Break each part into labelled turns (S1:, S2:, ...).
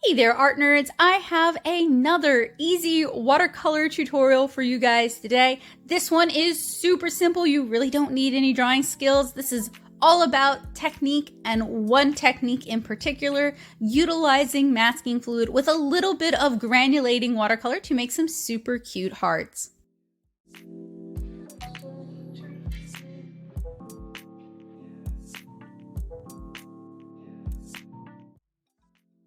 S1: Hey there, art nerds. I have another easy watercolor tutorial for you guys today. This one is super simple. You really don't need any drawing skills. This is all about technique, and one technique in particular, utilizing masking fluid with a little bit of granulating watercolor to make some super cute hearts.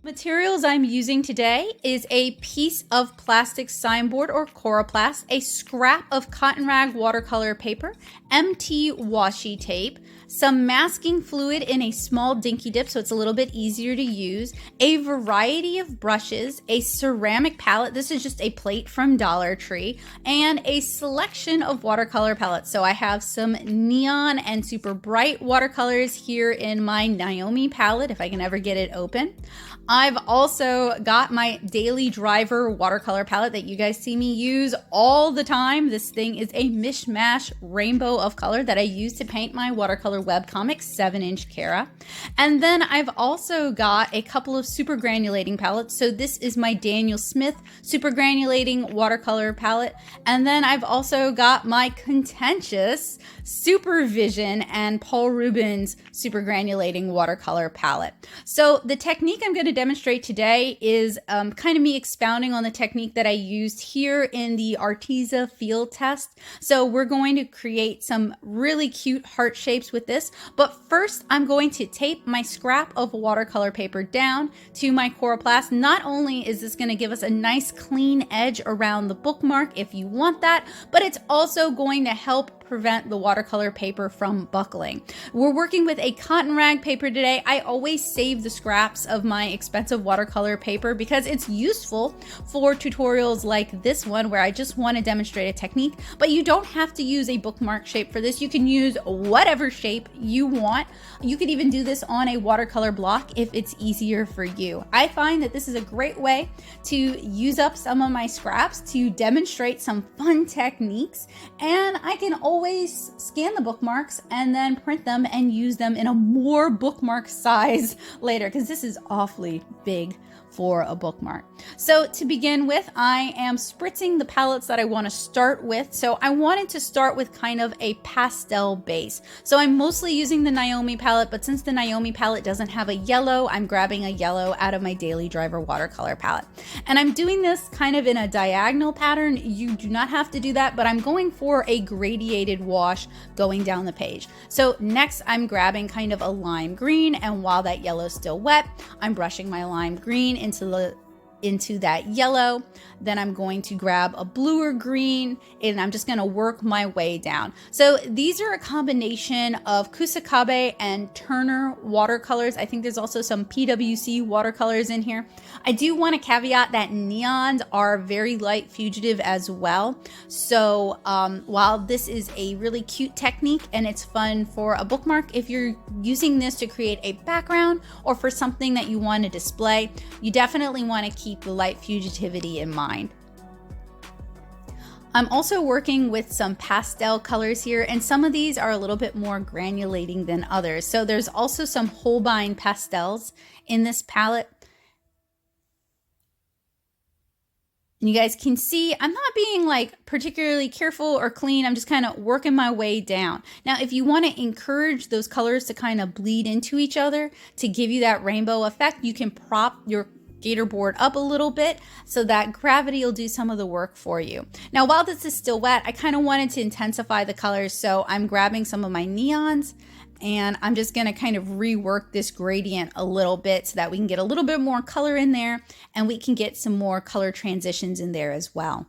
S1: Materials I'm using today is a piece of plastic signboard or coroplast, a scrap of cotton rag watercolor paper, MT washi tape, some masking fluid in a small dinky dip so it's a little bit easier to use, a variety of brushes, a ceramic palette, this is just a plate from Dollar Tree, and a selection of watercolor palettes. So I have some neon and super bright watercolors here in my NoMBe palette, if I can ever get it open. I've also got my Daily Driver watercolor palette that you guys see me use all the time. This thing is a mishmash rainbow of color that I use to paint my watercolor webcomic 7-inch Cara. And then I've also got a couple of super granulating palettes. So this is my Daniel Smith super granulating watercolor palette. And then I've also got my contentious Supervision and Paul Rubens super granulating watercolor palette. So the technique I'm going to demonstrate today is kind of me expounding on the technique that I used here in the Arteza field test. So we're going to create some really cute heart shapes with this, but first I'm going to tape my scrap of watercolor paper down to my coroplast. Not only is this going to give us a nice clean edge around the bookmark if you want that, but it's also going to help prevent the watercolor paper from buckling. We're working with a cotton rag paper today. I always save the scraps of my expensive watercolor paper because it's useful for tutorials like this one where I just want to demonstrate a technique, but you don't have to use a bookmark shape for this. You can use whatever shape you want. You could even do this on a watercolor block if it's easier for you. I find that this is a great way to use up some of my scraps to demonstrate some fun techniques, and I can always scan the bookmarks and then print them and use them in a more bookmark size later, because this is awfully big for a bookmark. So to begin with, I am spritzing the palettes that I want to start with. So I wanted to start with kind of a pastel base. So I'm mostly using the NoMBe palette, but since the NoMBe palette doesn't have a yellow, I'm grabbing a yellow out of my Daily Driver watercolor palette. And I'm doing this kind of in a diagonal pattern. You do not have to do that, but I'm going for a gradiated wash going down the page. So next I'm grabbing kind of a lime green, and while that yellow is still wet, I'm brushing my lime green into that yellow. Then I'm going to grab a bluer green, and I'm just going to work my way down. So these are a combination of Kusakabe and Turner watercolors. I think there's also some PWC watercolors in here. I do want to caveat that neons are very light fugitive as well. So while this is a really cute technique and it's fun for a bookmark, if you're using this to create a background or for something that you want to display, you definitely want to keep the light fugitivity in mind. I'm also working with some pastel colors here, and some of these are a little bit more granulating than others. So there's also some Holbein pastels in this palette. And you guys can see I'm not being like particularly careful or clean. I'm just kind of working my way down. Now, if you want to encourage those colors to kind of bleed into each other to give you that rainbow effect, you can prop your Gatorboard up a little bit so that gravity will do some of the work for you. Now, while this is still wet, I kind of wanted to intensify the colors, so I'm grabbing some of my neons and I'm just going to kind of rework this gradient a little bit so that we can get a little bit more color in there and we can get some more color transitions in there as well.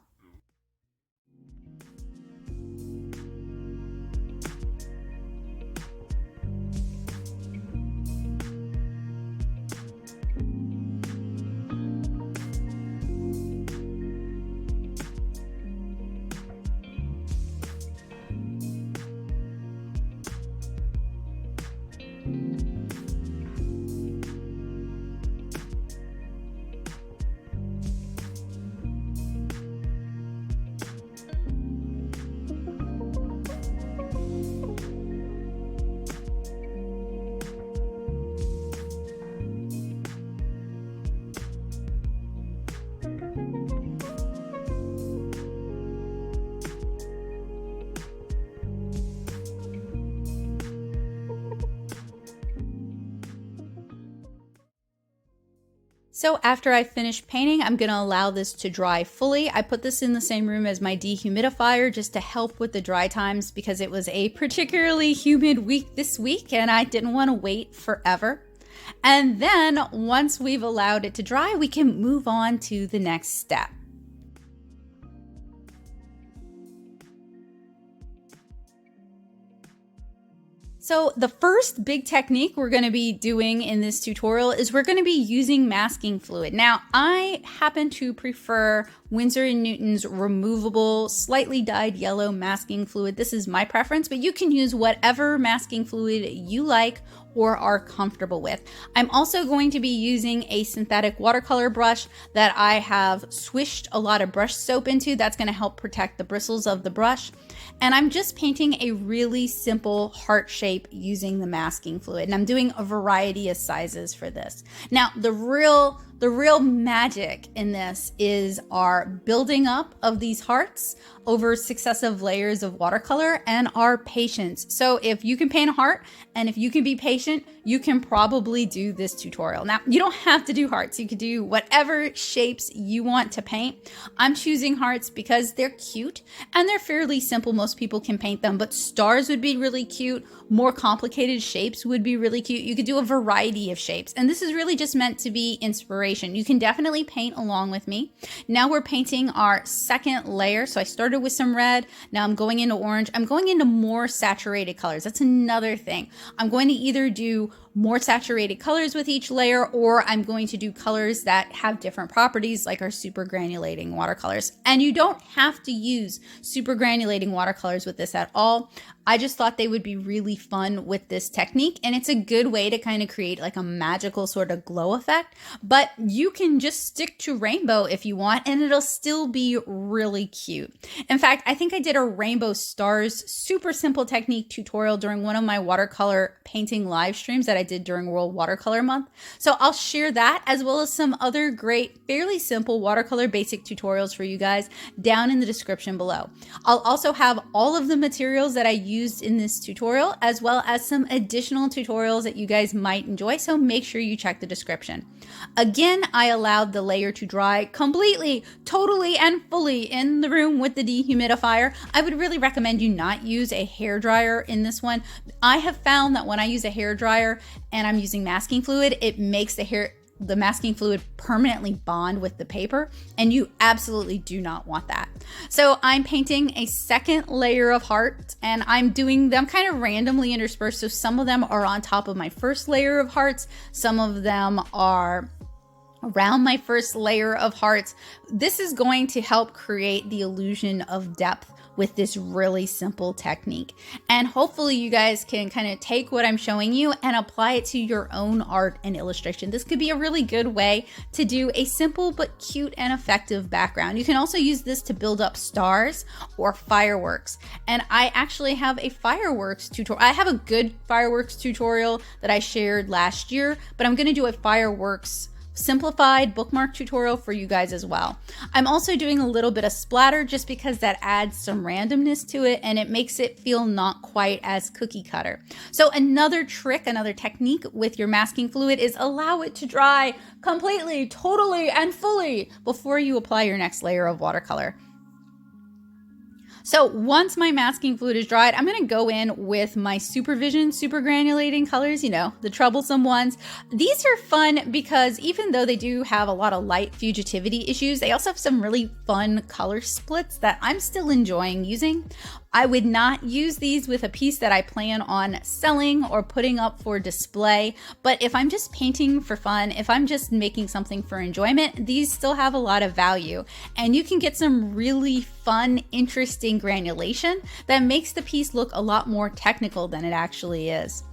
S1: So after I finish painting, I'm going to allow this to dry fully. I put this in the same room as my dehumidifier just to help with the dry times because it was a particularly humid week this week and I didn't want to wait forever. And then once we've allowed it to dry, we can move on to the next step. So the first big technique we're going to be doing in this tutorial is we're going to be using masking fluid. Now, I happen to prefer Winsor & Newton's removable, slightly dyed yellow masking fluid. This is my preference, but you can use whatever masking fluid you like or are comfortable with. I'm also going to be using a synthetic watercolor brush that I have swished a lot of brush soap into. That's going to help protect the bristles of the brush. And I'm just painting a really simple heart shape using the masking fluid. And I'm doing a variety of sizes for this. Now, the real magic in this is our building up of these hearts over successive layers of watercolor and our patience. So if you can paint a heart and if you can be patient, you can probably do this tutorial. Now, you don't have to do hearts. You could do whatever shapes you want to paint. I'm choosing hearts because they're cute and they're fairly simple. Most people can paint them, but stars would be really cute. More complicated shapes would be really cute. You could do a variety of shapes. And this is really just meant to be inspiration. You can definitely paint along with me. Now we're painting our second layer. So I started with some red. Now I'm going into orange. I'm going into more saturated colors. That's another thing. I'm going to either do more saturated colors with each layer, or I'm going to do colors that have different properties like our super granulating watercolors. And you don't have to use super granulating watercolors with this at all. I just thought they would be really fun with this technique, and it's a good way to kind of create like a magical sort of glow effect, but you can just stick to rainbow if you want, and it'll still be really cute. In fact, I think I did a rainbow stars super simple technique tutorial during one of my watercolor painting live streams that I did during World Watercolor Month. So I'll share that as well as some other great, fairly simple watercolor basic tutorials for you guys down in the description below. I'll also have all of the materials that I used in this tutorial, as well as some additional tutorials that you guys might enjoy. So make sure you check the description. Again, I allowed the layer to dry completely, totally, and fully in the room with the dehumidifier. I would really recommend you not use a hair dryer in this one. I have found that when I use a hair dryer and I'm using masking fluid, it makes the masking fluid permanently bond with the paper, and you absolutely do not want that. So I'm painting a second layer of hearts, and I'm doing them kind of randomly interspersed. So some of them are on top of my first layer of hearts. Some of them are around my first layer of hearts. This is going to help create the illusion of depth with this really simple technique. And hopefully you guys can kind of take what I'm showing you and apply it to your own art and illustration. This could be a really good way to do a simple but cute and effective background. You can also use this to build up stars or fireworks. And I actually have a fireworks tutorial. I have a good fireworks tutorial that I shared last year, but I'm going to do a fireworks simplified bookmark tutorial for you guys as well. I'm also doing a little bit of splatter just because that adds some randomness to it and it makes it feel not quite as cookie cutter. So another trick, another technique with your masking fluid is allow it to dry completely, totally, and fully before you apply your next layer of watercolor. So once my masking fluid is dried, I'm going to go in with my Supervision super granulating colors, you know, the troublesome ones. These are fun because even though they do have a lot of light fugitivity issues, they also have some really fun color splits that I'm still enjoying using. I would not use these with a piece that I plan on selling or putting up for display, but if I'm just painting for fun, if I'm just making something for enjoyment, these still have a lot of value. And you can get some really fun, interesting granulation that makes the piece look a lot more technical than it actually is.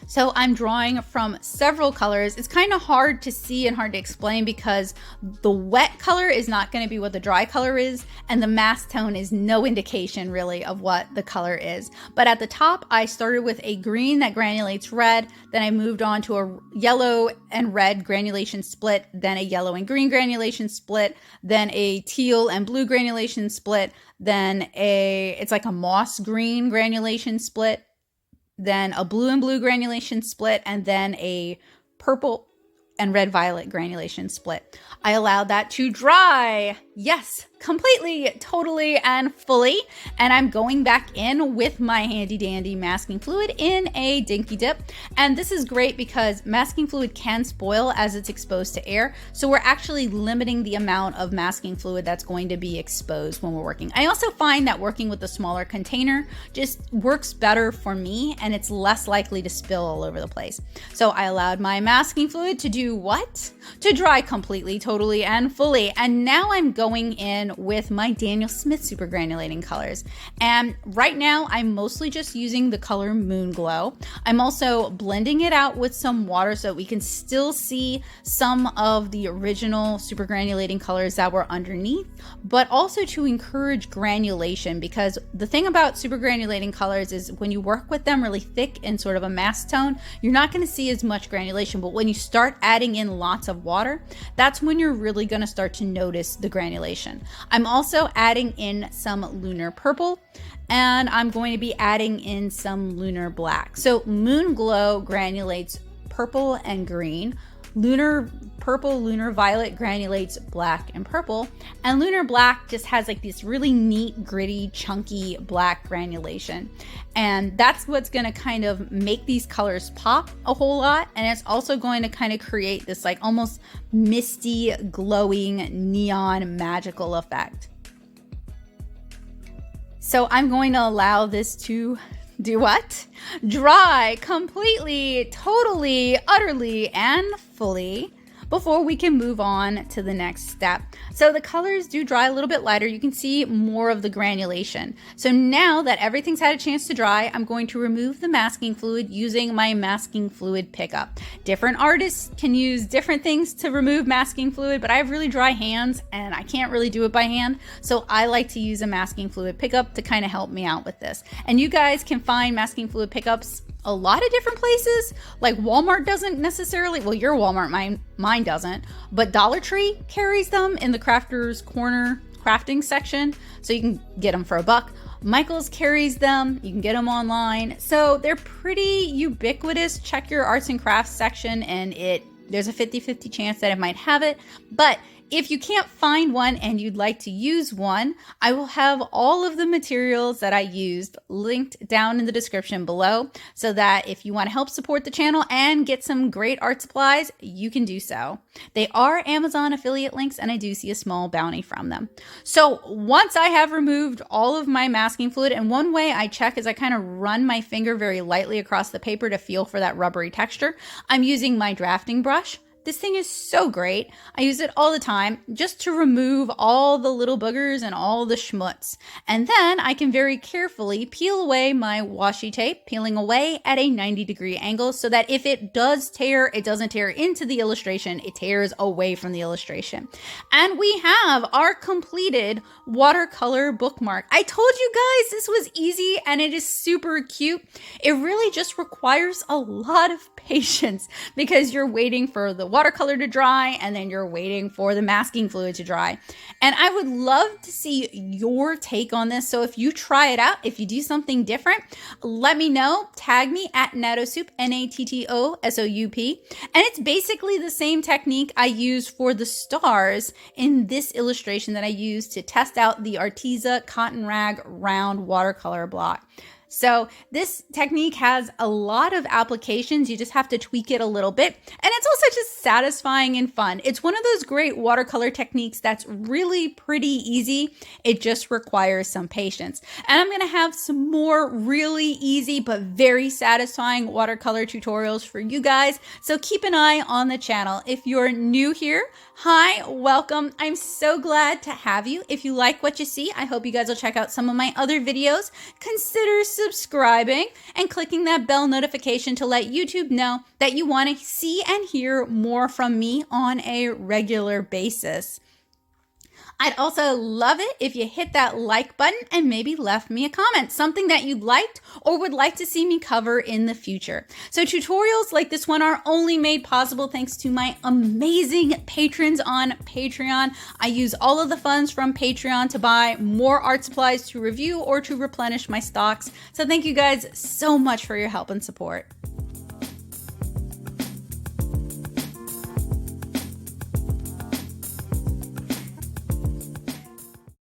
S1: So I'm drawing from several colors. It's kind of hard to see and hard to explain because the wet color is not going to be what the dry color is, and the mask tone is no indication really of what the color is. But at the top, I started with a green that granulates red, then I moved on to a yellow and red granulation split, then a yellow and green granulation split, then a teal and blue granulation split, then it's like a moss green granulation split, then a blue and blue granulation split, and then a purple and red-violet granulation split. I allowed that to dry. Yes, completely, totally, and fully. And I'm going back in with my handy dandy masking fluid in a dinky dip. And this is great because masking fluid can spoil as it's exposed to air. So we're actually limiting the amount of masking fluid that's going to be exposed when we're working. I also find that working with a smaller container just works better for me, and it's less likely to spill all over the place. So I allowed my masking fluid to do what? To dry completely, totally, and fully. And now I'm going in with my Daniel Smith super granulating colors. And right now I'm mostly just using the color Moon Glow. I'm also blending it out with some water so we can still see some of the original super granulating colors that were underneath, but also to encourage granulation, because the thing about super granulating colors is when you work with them really thick in sort of a mass tone, you're not going to see as much granulation. But when you start adding in lots of water, that's when you're really going to start to notice the granulation. I'm also adding in some lunar purple, and I'm going to be adding in some lunar black. So Moon Glow granulates purple and green. Lunar purple, lunar violet granulates black and purple, and lunar black just has like this really neat, gritty, chunky black granulation. And that's what's going to kind of make these colors pop a whole lot. And it's also going to kind of create this like almost misty, glowing, neon, magical effect. So I'm going to allow this to do what? Dry completely, totally, utterly, and fully before we can move on to the next step. So the colors do dry a little bit lighter. You can see more of the granulation. So now that everything's had a chance to dry, I'm going to remove the masking fluid using my masking fluid pickup. Different artists can use different things to remove masking fluid, but I have really dry hands and I can't really do it by hand. So I like to use a masking fluid pickup to kind of help me out with this. And you guys can find masking fluid pickups a lot of different places. Like Walmart doesn't necessarily, well, your Walmart, mine doesn't, but Dollar Tree carries them in the Crafter's Corner crafting section, so you can get them for $1. Michael's carries them, you can get them online. So they're pretty ubiquitous. Check your arts and crafts section and there's a 50-50 chance that it might have it. But if you can't find one and you'd like to use one, I will have all of the materials that I used linked down in the description below, so that if you want to help support the channel and get some great art supplies, you can do so. They are Amazon affiliate links, and I do see a small bounty from them. So once I have removed all of my masking fluid, and one way I check is I kind of run my finger very lightly across the paper to feel for that rubbery texture. I'm using my drafting brush. This thing is so great. I use it all the time just to remove all the little boogers and all the schmutz. And then I can very carefully peel away my washi tape, peeling away at a 90-degree angle so that if it does tear, it doesn't tear into the illustration, it tears away from the illustration. And we have our completed watercolor bookmark. I told you guys this was easy and it is super cute. It really just requires a lot of patience because you're waiting for the watercolor to dry and then you're waiting for the masking fluid to dry. And I would love to see your take on this. So if you try it out, if you do something different, let me know. Tag me at Nattosoup, Nattosoup. And it's basically the same technique I use for the stars in this illustration that I used to test out the Arteza Cotton Rag Round Watercolor Block. So this technique has a lot of applications. You just have to tweak it a little bit. And it's also just satisfying and fun. It's one of those great watercolor techniques that's really pretty easy. It just requires some patience. And I'm going to have some more really easy but very satisfying watercolor tutorials for you guys. So keep an eye on the channel. If you're new here, hi, welcome. I'm so glad to have you. If you like what you see, I hope you guys will check out some of my other videos. Consider subscribing and clicking that bell notification to let YouTube know that you want to see and hear more from me on a regular basis. I'd also love it if you hit that like button and maybe left me a comment, something that you liked or would like to see me cover in the future. So tutorials like this one are only made possible thanks to my amazing patrons on Patreon. I use all of the funds from Patreon to buy more art supplies to review or to replenish my stocks. So thank you guys so much for your help and support.